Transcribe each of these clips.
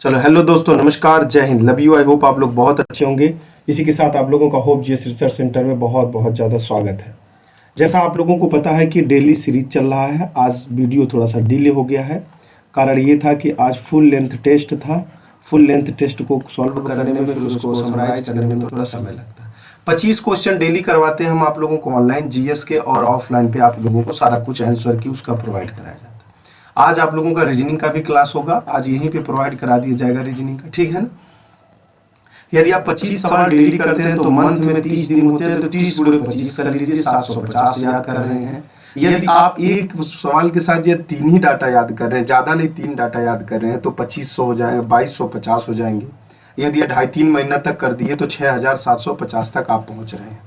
चलो हेलो दोस्तों, नमस्कार, जय Hind, love you. I hope आप लोग बहुत अच्छे होंगे। इसी के साथ आप लोगों का होप जीएस रिसर्च सेंटर में बहुत बहुत ज़्यादा स्वागत है। जैसा आप लोगों को पता है कि डेली सीरीज चल रहा है। आज वीडियो थोड़ा सा डिले हो गया है। कारण ये था कि आज फुल लेंथ टेस्ट था। फुल लेंथ टेस्ट को सॉल्व करने में, फिर उसको समराइज करने में थोड़ा समय लगता है। 25 क्वेश्चन डेली करवाते हैं हम आप लोगों को ऑनलाइन जीएस के, और ऑफलाइन पे आप लोगों को सारा कुछ आंसर की उसका प्रोवाइड कराया जाता है। आज आप लोगों का रीजनिंग का भी क्लास होगा, आज यहीं पे प्रोवाइड करा दिया जाएगा रीजनिंग का, ठीक है ना। यदि आप 25 सवाल डेली करते हैं तो मंथ में 30 दिन होते हैं, तो 30 गुणे 25 कर लीजिए, 750 याद कर रहे हैं। यदि आप एक सवाल के साथ ये 3 ही डाटा याद कर रहे हैं, ज़्यादा नहीं 3 डाटा याद कर रहे हैं, तो 2500 हो जाएंगे, 2250 हो जाएंगे। यदि 2.5-3 महीना तक कर दिए तो 6750 तक आप पहुँच रहे हैं।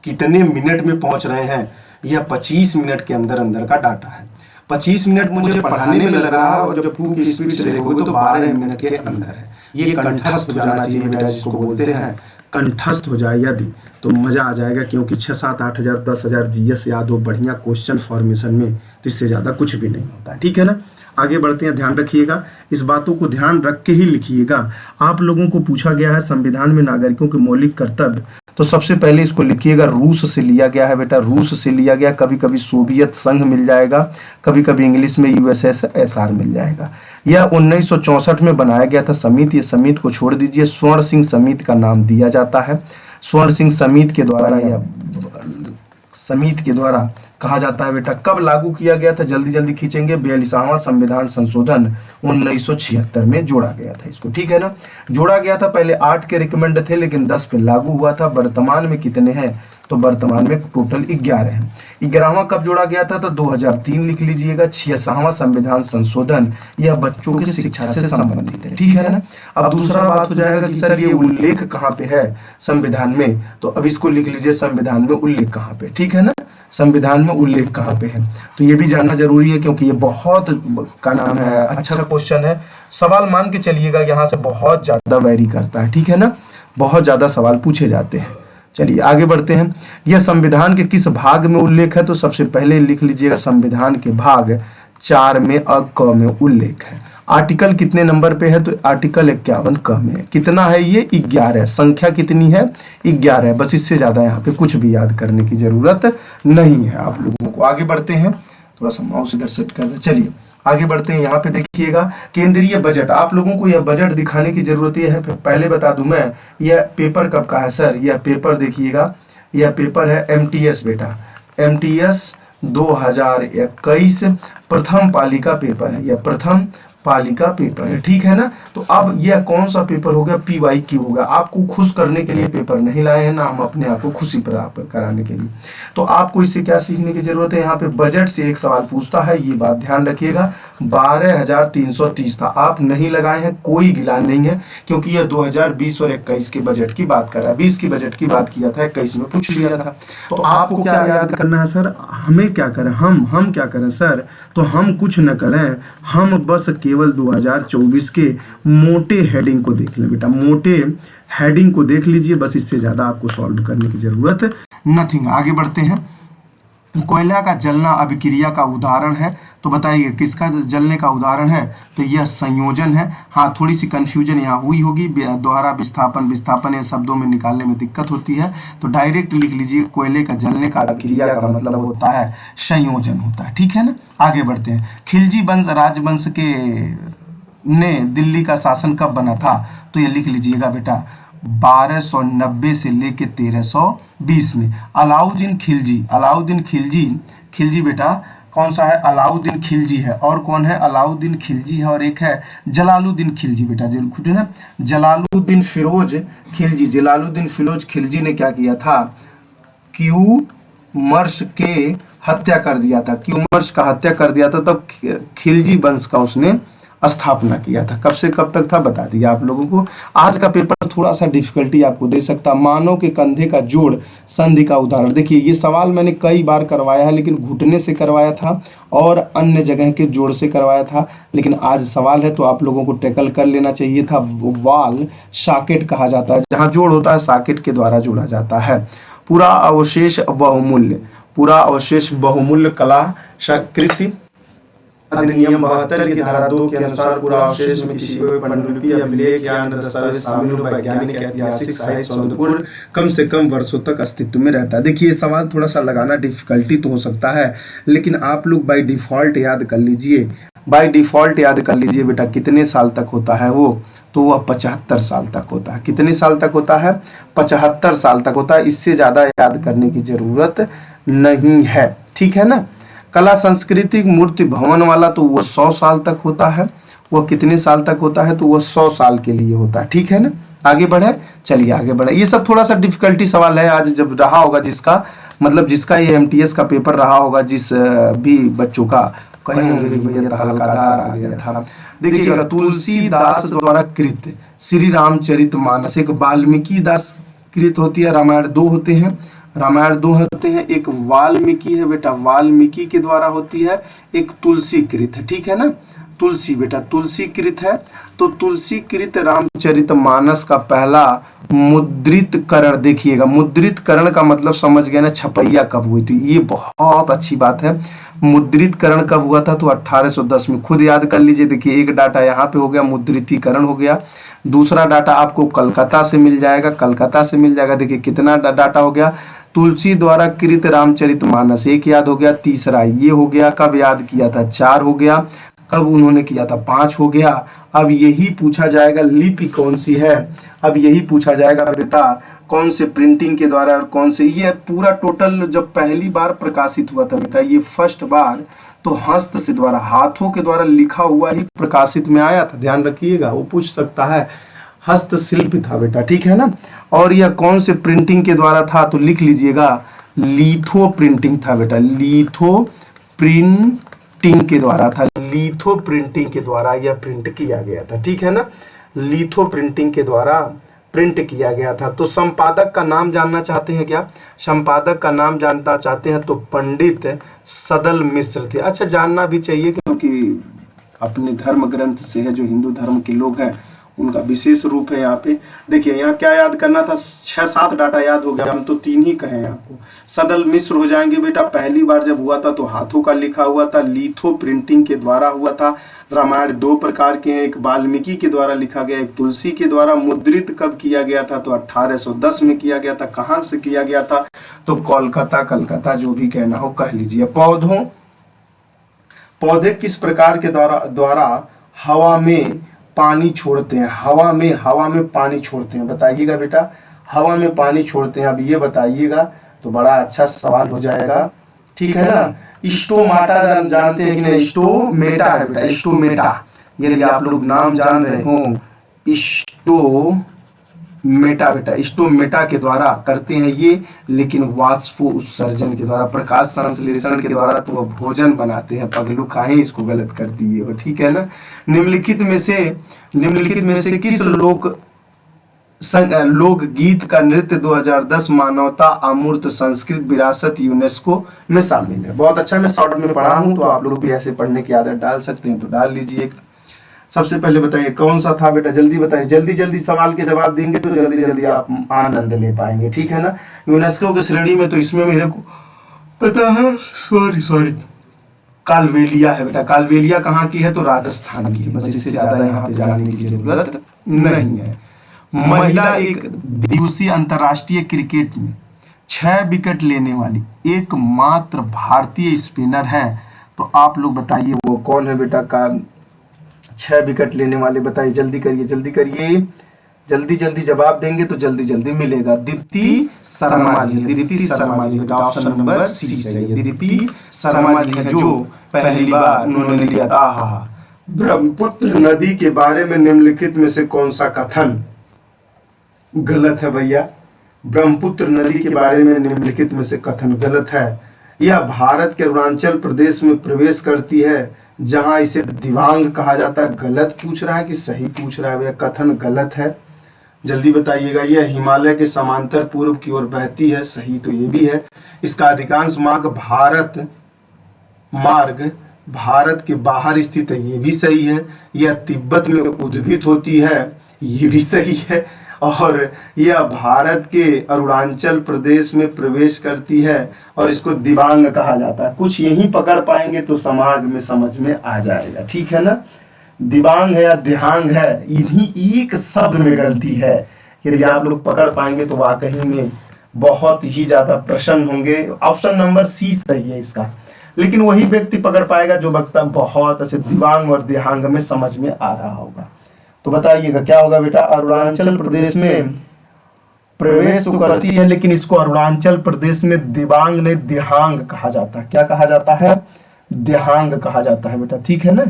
कितने मिनट में पहुँच रहे हैं? यह 25 मिनट के अंदर अंदर का डाटा है। 25 मिनट मुझे पढ़ाने में लग रहा है, और जब 2 की स्पीड से देखोगे तो 12 मिनट के अंदर है। ये कंठस्थ हो जाना चाहिए बेटा, जिसको बोलते हैं कंठस्थ हो जाए यदि, तो मज़ा आ जाएगा। क्योंकि 6, 7, 8 हज़ार 10 हज़ार जीएस याद हो बढ़िया क्वेश्चन फॉर्मेशन में, तो इससे ज़्यादा कुछ भी नहीं होता, ठीक है ना। आगे बढ़ते हैं, ध्यान रखिएगा, इस बातों को ध्यान रख के ही लिखिएगा। आप लोगों को पूछा गया है संविधान में नागरिकों के मौलिक कर्तव्य, तो सबसे पहले इसको लिखिएगा, रूस से लिया गया है बेटा, रूस से लिया गया। कभी कभी सोवियत संघ मिल जाएगा, कभी कभी इंग्लिश में यूएसएसआर मिल जाएगा। यह 1964 में बनाया गया था समिति। ये समिति को छोड़ दीजिए, स्वर्ण सिंह समिति का नाम दिया जाता है। स्वर्ण सिंह समिति के द्वारा या समिति के द्वारा कहा जाता है बेटा। कब लागू किया गया था? जल्दी जल्दी खींचेंगे। 42वां संविधान संशोधन 1976 में जोड़ा गया था इसको, ठीक है ना। जोड़ा गया था, पहले 8 के रिकमेंड थे, लेकिन 10 पे लागू हुआ था। वर्तमान में कितने हैं? तो वर्तमान में टोटल 11 हैं। 11वां कब जोड़ा गया था? तो 2003 लिख लीजिएगा। 86वां संविधान संशोधन, यह बच्चों की शिक्षा से संबंधित है, ठीक है ना। अब दूसरा बात हो जाएगा कि सर ये उल्लेख कहाँ पे है संविधान में, तो अब इसको लिख लीजिए, संविधान में उल्लेख कहाँ पे, ठीक है ना। संविधान में उल्लेख कहाँ पे है, तो ये भी जानना जरूरी है, क्योंकि ये बहुत का नाम है, अच्छा क्वेश्चन है। सवाल मान के चलिएगा, यहाँ से बहुत ज्यादा वैरी करता है, ठीक है ना, बहुत ज्यादा सवाल पूछे जाते हैं। चलिए आगे बढ़ते हैं। यह संविधान के किस भाग में उल्लेख है? तो सबसे पहले लिख लीजिएगा, संविधान के भाग 4 में क में उल्लेख है। आर्टिकल कितने नंबर पे है? तो आर्टिकल 51 क में है। कितना है ये? 11। संख्या कितनी है? 11 है। बस इससे ज्यादा यहाँ पे कुछ भी याद करने की जरूरत नहीं है आप लोगों को। आगे बढ़ते हैं, थोड़ा सा माउस इधर सेट कर दे। चलिए आगे बढ़ते हैं। यहाँ पे देखिएगा, केंद्रीय बजट, आप लोगों को यह बजट दिखाने की जरूरत है। पहले बता दूं मैं, यह पेपर कब का है सर? यह पेपर देखिएगा, यह पेपर है एमटीएस बेटा, एमटीएस 2021 प्रथम पालिका पेपर है, यह प्रथम पालिका पेपर है, ठीक है ना। तो अब यह कौन सा पेपर हो गया? PYQ होगा। आपको खुश करने के लिए पेपर नहीं लाए हैं ना हम, अपने आप को खुशी प्राप्त कराने के लिए। तो आपको इससे क्या सीखने की जरूरत है? यहाँ पे बजट से एक सवाल पूछता है, ये बात ध्यान रखिएगा। 12,330 था, आप नहीं लगाए हैं, कोई गिला नहीं है, क्योंकि यह 2020 और 21 के बजट की बात कर रहा है। 20 की बजट की बात किया था, 21 में पूछ लिया था। तो आपको क्या याद करना है सर? हमें क्या करें? हम क्या करें सर? तो हम कुछ न करें, हम बस केवल 2024 के मोटे हेडिंग को देख लें बेटा, मोटे हेडिंग को देख लीजिए, बस इससे ज्यादा आपको सॉल्व करने की जरूरत नथिंग। आगे बढ़ते हैं। कोयला का जलना अभिक्रिया का उदाहरण है, तो बताइए किसका जलने का उदाहरण है? तो यह संयोजन है। हाँ, थोड़ी सी कंफ्यूजन यहाँ हुई होगी, दोहरा विस्थापन, विस्थापन ये शब्दों में निकालने में दिक्कत होती है, तो डायरेक्ट लिख लीजिए, कोयले का जलने का अभिक्रिया का मतलब होता है संयोजन होता है, ठीक है ना। आगे बढ़ते हैं। खिलजी वंश राजवंश के ने दिल्ली का शासन कब बना था? तो ये लिख लीजिएगा बेटा, 1290 से लेके 1320 में। अलाउद्दीन खिलजी, अलाउद्दीन खिलजी, खिलजी बेटा कौन सा है? अलाउद्दीन खिलजी है। और कौन है? अलाउद्दीन खिलजी है, और एक है जलालुद्दीन खिलजी बेटा, जो ना जलालुद्दीन फिरोज खिलजी। जलालुद्दीन फिरोज खिलजी ने क्या किया था? क्यूमर्स के हत्या कर दिया था, क्यूमर्स का हत्या कर दिया था, तब खिलजी वंश का उसने स्थापना किया था। कब से कब तक था बता दिया आप लोगों को। आज का पेपर थोड़ा सा डिफिकल्टी आपको दे सकता। मानव के कंधे का जोड़ संधि का उदाहरण। देखिए ये सवाल मैंने कई बार करवाया है, लेकिन घुटने से करवाया था और अन्य जगह के जोड़ से करवाया था, लेकिन आज सवाल है तो आप लोगों को टैकल कर लेना चाहिए था। वाल सॉकेट कहा जाता है, जहाँ जोड़ होता है सॉकेट के द्वारा जोड़ा जाता है। पूरा अवशेष बहुमूल्य, पूरा अवशेष बहुमूल्य कला कृति अधिनियम 72 की धारा 2 के अनुसार पूरा अवशेष में किसी कोई पांडुलिपि, अभिलेख या अन्य दस्तावेज शामिल हो, वैज्ञानिक, ऐतिहासिक, साहित्य, सौंदर्यपूर्ण कम से कम वर्षों तक अस्तित्व में रहता है। देखिए ये सवाल थोड़ा सा लगाना डिफिकल्टी तो हो सकता है, लेकिन आप लोग बाय डिफॉल्ट याद कर लीजिए, बाय डिफॉल्ट याद कर लीजिए बेटा कितने साल तक होता है वो, तो वह 75 साल तक होता है। कितने साल तक होता है? 75 साल तक होता है। इससे ज़्यादा याद करने की जरूरत नहीं है, ठीक है ना। कला सांस्कृतिक मूर्ति भवन वाला तो वो 100 साल तक होता है। वो कितने साल तक होता है? तो वो 100 साल के लिए होता है, ठीक है ना। आगे बढ़े, चलिए आगे बढ़े। ये सब थोड़ा सा डिफिकल्टी सवाल है, आज जब रहा होगा जिसका, मतलब जिसका ये एमटीएस का पेपर रहा होगा, जिस भी बच्चों का, कहीं होंगे कि भैया तहलकादार आ गया था। देखिएगा, तुलसीदास द्वारा कृत श्री रामचरित मानस, एक वाल्मीकि दास कृत होती है, रामायण 2 होते हैं, रामायण 2 होते हैं, एक वाल्मीकि है बेटा, वाल्मीकि के द्वारा होती है, एक तुलसी कृत है, ठीक है ना। तुलसी बेटा तुलसी कृत है, तो तुलसी कृत रामचरित मानस का पहला मुद्रित करण, देखिएगा मुद्रित करण का मतलब समझ गए ना, छपैया कब हुई थी, ये बहुत अच्छी बात है। मुद्रित करण कब हुआ था? तो 1810 में, खुद याद कर लीजिए। देखिए एक डाटा यहाँ पे हो गया, मुद्रितीकरण हो गया। दूसरा डाटा आपको कलकत्ता से मिल जाएगा, कलकत्ता से मिल जाएगा। देखिए कितना डाटा हो गया, तुलसी द्वारा कृत रामचरित मानस एक याद हो गया, तीसरा ये हो गया, कब याद किया था? 4 हो गया, कब उन्होंने किया था? 5 हो गया। अब यही पूछा जाएगा लिपि कौन सी है, अब यही पूछा जाएगा बेटा कौन से प्रिंटिंग के द्वारा और कौन से, ये पूरा टोटल जब पहली बार प्रकाशित हुआ था बेटा, ये फर्स्ट बार तो हस्त से द्वारा, हाथों के द्वारा लिखा हुआ ही प्रकाशित में आया था, ध्यान रखिएगा, वो पूछ सकता है। हस्तशिल्प था बेटा, ठीक है ना। और यह कौन से प्रिंटिंग के द्वारा था? तो लिख लीजिएगा, लिथो प्रिंटिंग था बेटा, लिथो प्रिंटिंग के द्वारा था, लिथो प्रिंटिंग के द्वारा यह प्रिंट किया गया था, ठीक है ना। लिथो प्रिंटिंग के द्वारा प्रिंट किया गया था। तो संपादक का नाम जानना चाहते हैं क्या? संपादक का नाम जानना चाहते हैं तो पंडित सदल मिश्र थे। अच्छा, जानना भी चाहिए क्योंकि अपने धर्म ग्रंथ से है, जो हिंदू धर्म के लोग हैं उनका विशेष रूप है यहाँ पे। देखिए यहाँ क्या याद करना था, 6-7 डाटा याद हो गया, हम तो 3 ही कहे आपको। सदल मिश्र हो जाएंगे बेटा, पहली बार जब हुआ था तो हाथों का लिखा हुआ था, लिथो प्रिंटिंग के द्वारा हुआ था। रामायण 2 प्रकार के हैं, एक वाल्मीकि के द्वारा लिखा गया, एक तुलसी के द्वारा। मुद्रित कब किया गया था? तो 1810 में किया गया था। कहाँ से किया गया था? तो कोलकाता, कलकत्ता, जो भी कहना हो कह लीजिए। पौधे किस प्रकार के द्वारा हवा में पानी छोड़ते हैं? हवा में पानी छोड़ते हैं, बताइएगा बेटा, हवा में पानी छोड़ते हैं। अब ये बताइएगा तो बड़ा अच्छा सवाल हो जाएगा, ठीक है ना। स्टोमाटा जानते हैं कि नहीं? स्टोमेटा है बेटा, स्टोमेटा, यदि आप लोग नाम जान रहे हो, स्टोमेटा बेटा, स्टोमेटा के द्वारा करते हैं ये, लेकिन वाष्पो उत्सर्जन के द्वारा, प्रकाश संश्लेषण के द्वारा तो वह भोजन बनाते हैं। पगलू काहे इसको गलत कर दिए हो, ठीक है ना। निम्नलिखित में से किस लोकगीत का नृत्य 2010 मानवता अमूर्त संस्कृत विरासत यूनेस्को में शामिल है? बहुत अच्छा, मैं शॉर्ट में पढ़ा हूं, तो आप लोग भी ऐसे पढ़ने की आदत डाल सकते हैं तो डाल लीजिए। सबसे पहले बताइए कौन सा था बेटा, जल्दी बताइए, जल्दी सवाल के जवाब देंगे तो जल्दी आप आनंद ले पाएंगे, ठीक है ना। यूनेस्को की श्रेणी में तो इसमें मेरे को पता है, सॉरी कालवेलिया है बेटा। कालवेलिया कहाँ की है? तो राजस्थान की है। बस इससे ज्यादा यहाँ पे जानने की जरूरत नहीं है। महिला एक दिवसीय अंतरराष्ट्रीय क्रिकेट में 6 विकेट लेने वाली एकमात्र भारतीय स्पिनर है, तो आप लोग बताइए वो कौन है बेटा? का 6 विकेट लेने वाले बताइए, जल्दी करिए, जल्दी जवाब देंगे तो जल्दी मिलेगा। दीप्ति शर्मा जी, बेटा, ऑप्शन नंबर सी सही है। दीप्ति शर्मा जी है, जो पहली बार उन्होंने लिया था। ब्रह्मपुत्र नदी के बारे में निम्नलिखित में से कौन सा कथन गलत है भैया? ब्रह्मपुत्र नदी के बारे में निम्नलिखित में से कथन गलत है। यह भारत के अरुणाचल प्रदेश में प्रवेश करती है, जहां इसे दिवांग कहा जाता है। गलत पूछ रहा है कि सही पूछ रहा है भैया? कथन गलत है, जल्दी बताइएगा। यह हिमालय के समांतर पूर्व की ओर बहती है, सही तो ये भी है। इसका अधिकांश मार्ग भारत के बाहर स्थित है, ये भी सही है। यह तिब्बत में उद्भित होती है, ये भी सही है। और यह भारत के अरुणाचल प्रदेश में प्रवेश करती है और इसको दिबांग कहा जाता है। कुछ यही पकड़ पाएंगे तो समाज में समझ में आ जाएगा, ठीक है ना। दिबांग है या दिहांग है, इन्हीं एक शब्द में गलती है। यदि आप लोग पकड़ पाएंगे तो वाकई में बहुत ही ज्यादा प्रसन्न होंगे। ऑप्शन नंबर सी सही है इसका। लेकिन वही व्यक्ति पकड़ पाएगा जो वक्ता बहुत अच्छे दिबांग और दिहांग में समझ में आ रहा होगा। तो बताइएगा क्या होगा बेटा। अरुणाचल प्रदेश में प्रवेश तो करती है, लेकिन इसको अरुणाचल प्रदेश में दिबांग नहीं दिहांग कहा जाता है। क्या कहा जाता है? दिहांग कहा जाता है बेटा, ठीक है ना।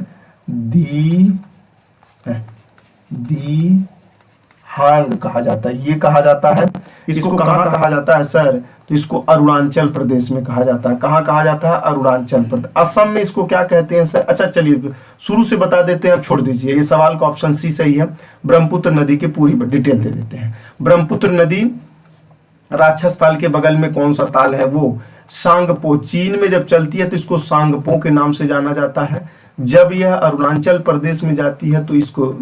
दिहांग कहा जाता है, ये कहा जाता है। इसको कहाँ कहा जाता है सर? तो इसको अरुणाचल प्रदेश में कहा जाता है। कहाँ कहा जाता है? अरुणाचल प्रदेश। असम में इसको क्या कहते हैं सर? अच्छा चलिए शुरू से बता देते हैं, अब छोड़ दीजिए। ये सवाल का ऑप्शन सी सही है। ब्रह्मपुत्र नदी के पूरी डिटेल दे देते हैं। ब्रह्मपुत्र नदी राक्षस ताल के बगल में कौन सा ताल है? वो सांगपो। चीन में जब चलती है तो इसको सांगपो के नाम से जाना जाता है। जब यह अरुणाचल प्रदेश में जाती है तो इसको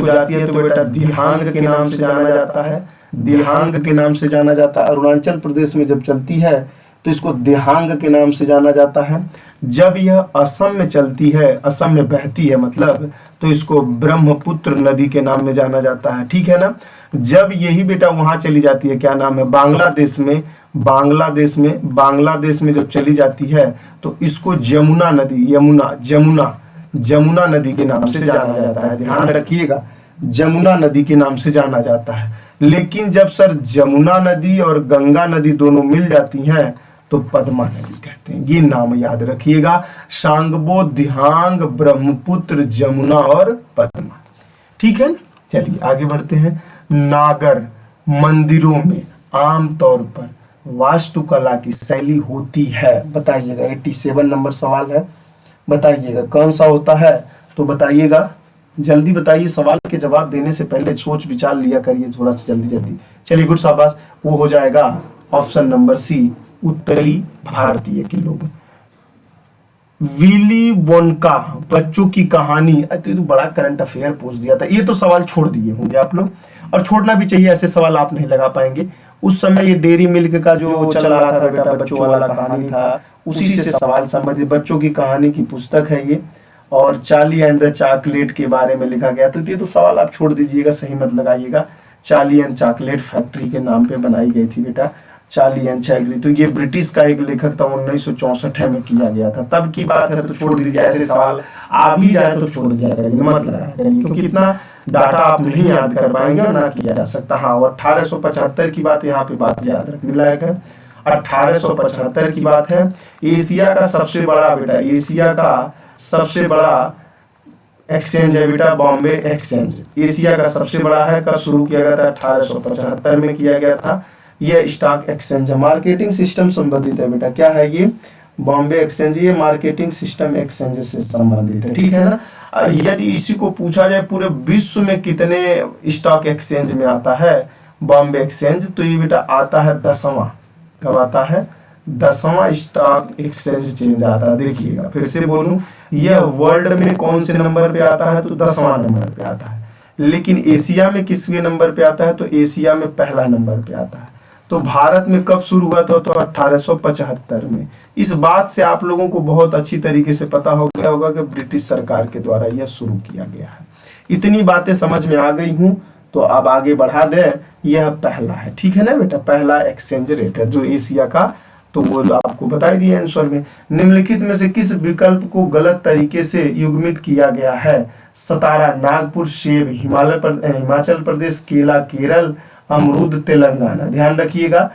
जाती है तो बेटा दिहांग के नाम से जाना जाता है। दिहांग के नाम से जाना जाता है। अरुणाचल प्रदेश में जब चलती है तो इसको दिहांग के नाम से जाना जाता है। जब यह असम में चलती है, असम में बहती है मतलब, तो इसको ब्रह्मपुत्र नदी के नाम में जाना जाता है, ठीक है ना। जब यही बेटा वहां चली जाती है, क्या नाम है, बांग्लादेश में जब चली जाती है तो इसको जमुना नदी जमुना नदी के नाम से जाना जाता है। ध्यान रखिएगा, जमुना नदी के नाम से जाना जाता है। लेकिन जब सर जमुना नदी और गंगा नदी दोनों मिल जाती हैं तो पद्मा नदी कहते हैं। ये नाम याद रखिएगा, सांगबो, दिहांग, ब्रह्मपुत्र, जमुना और पद्मा, ठीक है ना। चलिए आगे बढ़ते हैं। नागर मंदिरों में आमतौर पर वास्तुकला की शैली होती है, बताइएगा। 87 नंबर सवाल है, बताइएगा कौन सा होता है। तो बताइएगा, जल्दी बताइए। सवाल के जवाब देने से पहले सोच विचार लिया करिए थोड़ा सा जल्दी। चलिए गुड शाबाश। वो हो जाएगा ऑप्शन नंबर सी, उत्तरी भारतीय के लोग। विली वोनका बच्चों की कहानी। तो बड़ा करंट अफेयर पूछ दिया था। ये तो सवाल छोड़ दिए होंगे आप लोग, और छोड़ना भी चाहिए, ऐसे सवाल आप नहीं लगा पाएंगे। उस समय ये डेयरी मिल्क का जो चल रहा था बेटा, बच्चों वाला कहानी था, उसी से सवाल संबंधित बच्चों की कहानी की पुस्तक है ये, और चार्ली एंड द चॉकलेट के बारे में लिखा गया। तो ये तो सवाल आप छोड़ दीजिएगा, सही मत लगाइएगा। चार्ली एंड चॉकलेट फैक्ट्री के नाम पे बनाई गई थी बेटा, चार्ली एंड चॉकलेट। तो ये ब्रिटिश का एक लेखक था, 1964 में किया गया था, तब की बात है। तो छोड़ दीजिए, ऐसे सवाल आ भी जाए तो छोड़ दिया करिए, मत लगाया करिए, क्योंकि इतना डाटा आप नहीं याद कर पाएंगे और ना किया जा सकता। हाँ, और 1875 की बात, यहाँ पे बात याद रखने लायक है। 1875 की बात है। एशिया का सबसे बड़ा बेटा, एशिया का सबसे बड़ा एक्सचेंज है बेटा, बॉम्बे एक्सचेंज। एशिया का सबसे बड़ा है। कब शुरू किया गया था? 1875 में किया गया था। यह स्टॉक एक्सचेंज है, मार्केटिंग सिस्टम संबंधित है बेटा। क्या है ये? बॉम्बे एक्सचेंज। ये मार्केटिंग सिस्टम एक्सचेंज से संबंधित है, ठीक है ना। यदि इसी को पूछा जाए पूरे विश्व में कितने स्टॉक एक्सचेंज में आता है बॉम्बे एक्सचेंज, तो ये बेटा आता है 10वां। कब आता है? 10वां स्टॉक एक्सचेंज चेंज आता है। देखिएगा फिर से बोलूं, यह वर्ल्ड में कौन से नंबर पे आता है? तो 10वां नंबर पे आता है। लेकिन एशिया में किसवें नंबर पे आता है? तो एशिया में पहला नंबर पे आता है। तो भारत में कब शुरू हुआ था? तो 1875 में। इस बात से आप लोगों को बहुत अच्छी तरीके से पता हो गया होगा कि ब्रिटिश सरकार के द्वारा यह शुरू किया गया है। इतनी बातें समझ में आ गई हूं तो अब आगे बढ़ा दें। यह पहला है, ठीक है ना बेटा, पहला एक्सचेंज रेट है जो एशिया का। तो वो आपको बता दिए आंसर में। निम्नलिखित में से किस विकल्प को गलत तरीके से युग्मित किया गया है? सतारा, नागपुर सेब, हिमाचल प्रदेश केला, केरल अमरूद, तेलंगाना। ध्यान रखिएगा,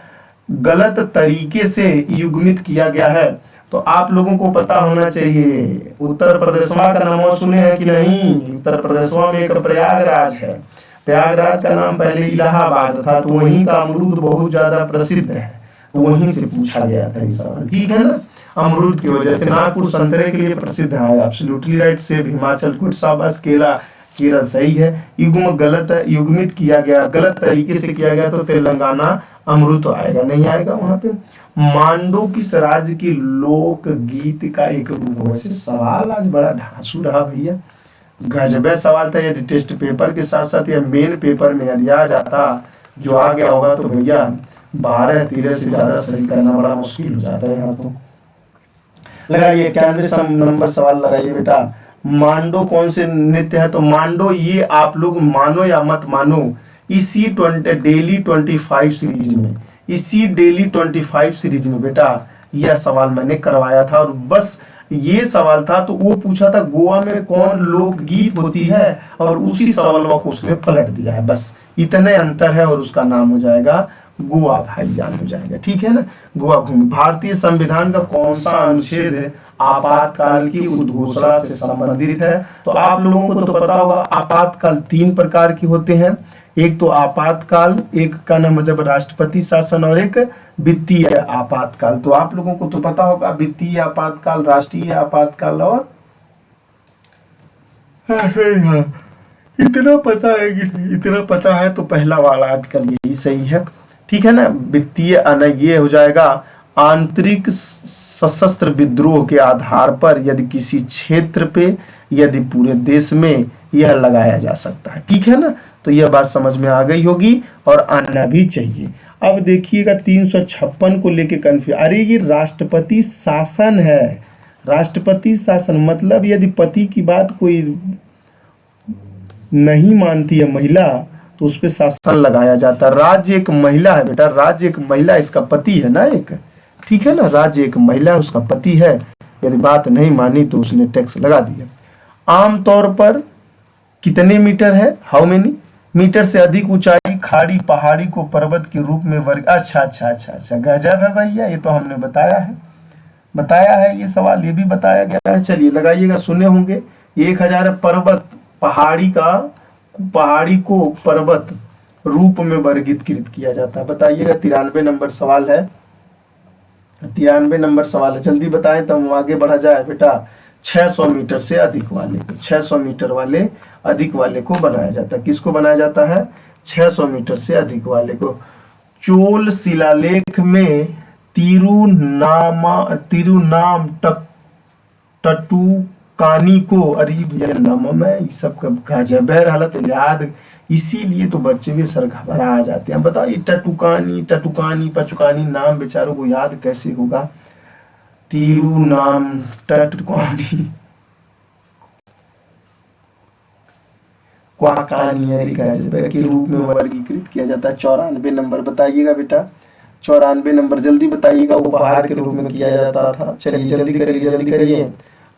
गलत तरीके से युग्मित किया गया है। तो आप लोगों को पता होना चाहिए, उत्तर प्रदेश का नाम सुने हैं कि नहीं? उत्तर प्रदेश में एक प्रयागराज है। प्रयागराज का नाम पहले इलाहाबाद था, तो वहीं का अमरूद बहुत ज्यादा प्रसिद्ध है, तो वहीं से पूछा गया था इस सवाल, ठीक है ना। अमरूद की वजह से। नागपुर संतरे के लिए प्रसिद्ध है, एब्सोल्युटली राइट। सेब हिमाचल, गुड शाबाश। केला केरल सही है। युग्म गलत है, युग्मित किया गया, गलत तरीके से किया गया तो तेलंगाना अमरूद तो आएगा नहीं, आएगा वहां पे। मांडो किस राज्य की लोक गीत का एक रूप है? वैसे सवाल आज बड़ा ढांसू रहा भैया, गजबे सवाल था। यदि टेस्ट पेपर के साथ साथ या मेन पेपर में यदि आ जाता जो आ गया होगा तो भैया 12-13 से ज्यादा सही करना बड़ा मुश्किल हो जाता है यहाँ तो। लगाइए 91 नंबर सवाल लगाइए बेटा। मांडो कौन से नृत्य है? तो मांडो ये आप लोग मानो या मत मानो, इसी डेली 25 सीरीज में, इसी डेली 25 सीरीज में बेटा यह सवाल मैंने करवाया था। और बस ये सवाल था तो वो पूछा था गोवा में कौन लोकगीत होती है, और उसी सवाल को उसने पलट दिया है। बस इतने अंतर है और उसका नाम हो जाएगा गोवा भाईजान हो जाएगा। ठीक है ना, गोवा घूमी। भारतीय संविधान का कौन सा अनुच्छेद आपातकाल की उद्घोषणा से संबंधित है? तो आप लोगों को तो पता होगा आपातकाल 3 प्रकार के होते हैं। एक तो आपातकाल, एक का नाम मतलब राष्ट्रपति शासन, और एक वित्तीय आपातकाल। तो आप लोगों को तो पता होगा वित्तीय आपातकाल, राष्ट्रीय आपातकाल, और इतना पता है कि नहीं? इतना पता है तो पहला वाला आर्टिकल यही सही है। ठीक है ना, वित्तीय ये हो जाएगा आंतरिक सशस्त्र विद्रोह के आधार पर यदि किसी क्षेत्र पे यदि पूरे देश में यह लगाया जा सकता है। ठीक है ना, तो यह बात समझ में आ गई होगी और आना भी चाहिए। अब देखिएगा 356 को लेके कंफ्यूज, अरे ये राष्ट्रपति शासन है। राष्ट्रपति शासन मतलब यदि पति की बात कोई नहीं मानती है महिला तो उस पर शासन लगाया जाता है। राज्य एक महिला है बेटा, राज्य एक महिला, इसका पति है ना एक। ठीक है ना, राज्य एक महिला उसका पति है, यदि बात नहीं मानी तो उसने टैक्स लगा दिया। आमतौर पर कितने मीटर है? हाउ मेनी मीटर से अधिक ऊंचाई खाड़ी पहाड़ी को पर्वत के रूप में वर्ग। अच्छा गजब है भैया, ये तो हमने बताया है ये सवाल, ये भी बताया गया है। चलिए लगाइएगा, सुने होंगे 1000 पर्वत पहाड़ी को पर्वत रूप में वर्गीकृत किया जाता है। बताइएगा 93 नंबर सवाल है, 93 नंबर सवाल है, जल्दी बताएं तब हम आगे बढ़ा जाए बेटा। 600 मीटर से अधिक वाले को, 600 मीटर वाले अधिक वाले को बनाया जाता है। किसको बनाया जाता है? 600 मीटर से अधिक वाले को। चोल शिलालेख में तिरुनाम टटुकानी को, अरे भैया नाम है इस सब का गजब है हालत याद, इसीलिए तो बच्चे भी सर घबरा आ जाते हैं। बताइए टटुकानी पचुकानी नाम बेचारों को याद कैसे होगा? तिरुनाम टटुकानी के रूप में वर्गीकृत किया जाता है। 94 नंबर बताइएगा बेटा, 94 नंबर जल्दी बताइएगा। उपहार के रूप में किया जाता था। चलिए जल्दी करिए।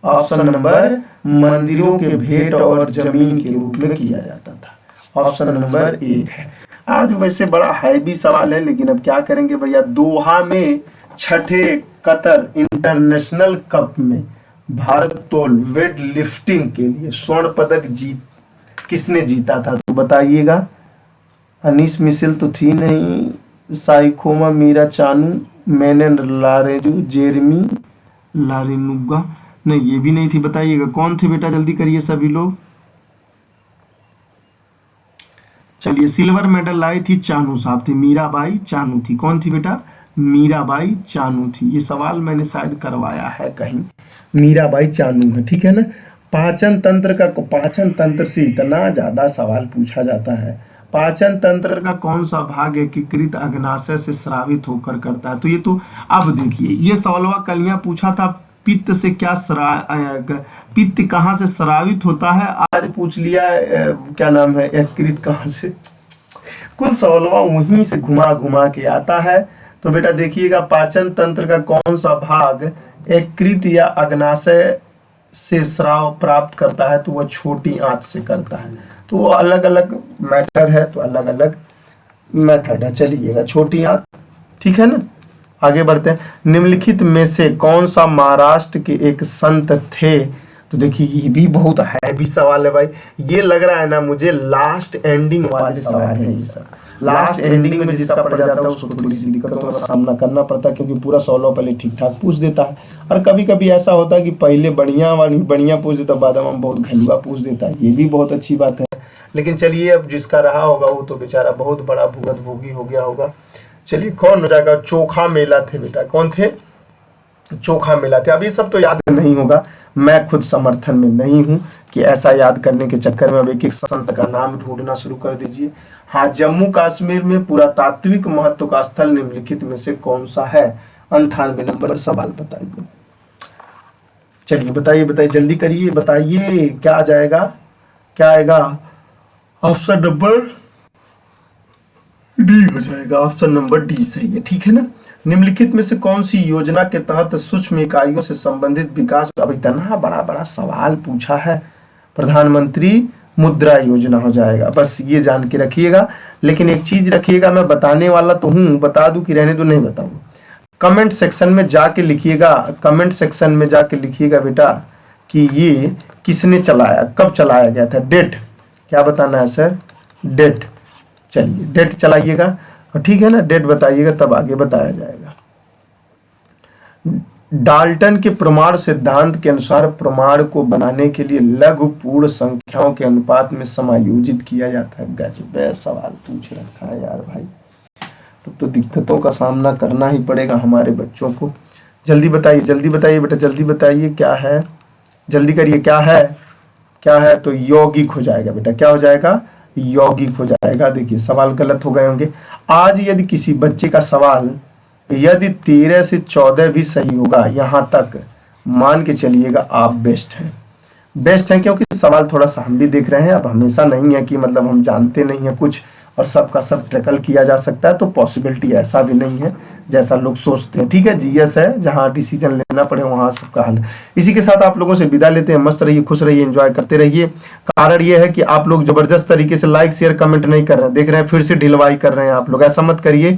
ऑप्शन नंबर मंदिरों के भेंट और जमीन के रूप में किया जाता था। ऑप्शन नंबर 1 है। आज वैसे बड़ा हैवी सवाल है लेकिन अब क्या करेंगे भैया। दोहा में 6ठे कतर इंटरनेशनल कप में भारोत्तोलन वेट लिफ्टिंग के लिए स्वर्ण पदक किसने जीता था? तो बताइएगा। अनीस मिशेल तो थी नहीं, साइखोमा मीरा चानू, मैंने लारेजू, जेरमी लारिनुगा, नहीं ये भी नहीं थी। बताइएगा कौन थे बेटा, जल्दी करिए सभी लोग। चलिए सिल्वर मेडल लाई थी चानू साहब थी, मीराबाई चानू थी। कौन थी बेटा? मीराबाई चानू थी। ये सवाल मैंने शायद करवाया है कहीं, मीराबाई चानू है। ठीक है ना। पाचन तंत्र से इतना ज्यादा सवाल पूछा जाता है। पाचन तंत्र का कौन सा भाग एकीकृत अग्नाशय से स्रावित होकर करता है? तो ये तो अब देखिए ये सवालवा कलियां पूछा था, पित्त से क्या पित्त कहाँ से स्रावित होता है, आज पूछ लिया क्या नाम है एकीकृत कहाँ से। कुल सवालवा वहीं से घुमा के आता है। तो बेटा देखिएगा पाचन तंत्र का कौन सा भाग एकीकृत या अग्नाशय से स्राव प्राप्त करता है? तो वह छोटी आंत से करता है। तो वो अलग अलग मैटर है, तो अलग अलग मेथड है। चलिएगा छोटी आंत, ठीक है ना। आगे बढ़ते हैं। निम्नलिखित में से कौन सा महाराष्ट्र के एक संत थे? तो देखिए ये भी बहुत हैवी सवाल है भाई। ये लग रहा है ना मुझे लास्ट एंडिंग वाले सवाल है। लास्ट एंडिंग में जिसका पड़ जाता है उसको थोड़ी सी दिक्कतों का सामना करना पड़ता है, क्योंकि पूरा सवाल पहले ठीक ठाक पूछ देता है, और कभी कभी ऐसा होता है कि पहले बढ़िया पूछ देता, बाद में बहुत घंटा पूछ देता है। ये भी बहुत अच्छी बात है। लेकिन चलिए अब जिसका रहा होगा वो तो बेचारा बहुत बड़ा भुगत भोगी हो गया होगा। चलिए कौन हो जाएगा? चोखा मेला थे बेटा। कौन थे? चोखा मेला थे। अब ये सब तो याद नहीं होगा, मैं खुद समर्थन में नहीं हूं कि ऐसा याद करने के चक्कर में अब एक एक संत का नाम ढूंढना शुरू कर दीजिए। हाँ, जम्मू कश्मीर में पुरातात्विक महत्व का स्थल निम्नलिखित में से कौन सा है? 98 नंबर सवाल बताइए। चलिए बताइए बताइए, जल्दी करिए, बताइए क्या आ जाएगा, क्या आएगा? ऑप्शन नंबर डी हो जाएगा, ऑप्शन नंबर डी सही है, ठीक है ना। निम्नलिखित में से कौन सी योजना के तहत सूक्ष्म इकाइयों से संबंधित विकास, अब इतना बड़ा बड़ा सवाल पूछा है, प्रधानमंत्री मुद्रा योजना हो जाएगा, बस ये जान के रखिएगा। लेकिन एक चीज रखिएगा, मैं बताने वाला तो हूं, बता दूं कि रहने दो, नहीं बताऊं। कमेंट सेक्शन में जाके लिखिएगा, कमेंट सेक्शन में जाके लिखिएगा बेटा कि ये किसने चलाया, कब चलाया गया था, डेट क्या बताना है सर, डेट। चलिए डेट चलाइएगा, और ठीक है ना, डेट बताइएगा तब आगे बताया जाएगा। डाल्टन के प्रमाण सिद्धांत के अनुसार प्रमाण को बनाने के लिए लघु पूर्ण संख्याओं के अनुपात में समायोजित किया जाता है। गजब सवाल पूछ रखा है यार भाई, तो दिक्कतों का सामना करना ही पड़ेगा हमारे बच्चों को। जल्दी बताइए बेटा, जल्दी बताइए क्या है, जल्दी करिए, क्या है, क्या है? तो यौगिक हो जाएगा बेटा, क्या हो जाएगा? यौगिक हो जाएगा। देखिए सवाल गलत हो गए होंगे। आज यदि किसी बच्चे का सवाल यदि 13 से 14 भी सही होगा, यहां तक मान के चलिएगा आप बेस्ट हैं, बेस्ट हैं, क्योंकि सवाल थोड़ा सा हम भी देख रहे हैं। अब हमेशा नहीं है कि मतलब हम जानते नहीं है कुछ और सबका सब ट्रैकल किया जा सकता है, तो पॉसिबिलिटी ऐसा भी नहीं है जैसा लोग सोचते हैं, ठीक है। जीएस है, जहां डिसीजन लेना पड़े वहां सबका हल। इसी के साथ आप लोगों से विदा लेते हैं। मस्त रहिए, खुश रहिए, एंजॉय करते रहिए। कारण ये है कि आप लोग जबरदस्त तरीके से लाइक शेयर कमेंट नहीं कर रहे हैं, देख रहे हैं फिर से ढिलवाई कर रहे हैं आप लोग, ऐसा मत करिए,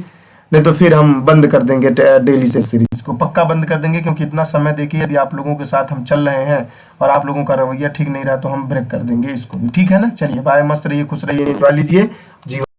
नहीं तो फिर हम बंद कर देंगे डेली से सीरीज को, पक्का बंद कर देंगे। क्योंकि इतना समय देखिए, यदि आप लोगों के साथ हम चल रहे हैं और आप लोगों का रवैया ठीक नहीं रहा तो हम ब्रेक कर देंगे इसको भी, ठीक है ना। चलिए बाय, मस्त रहिए, खुश रहिए, एंजॉय लीजिए जीवन।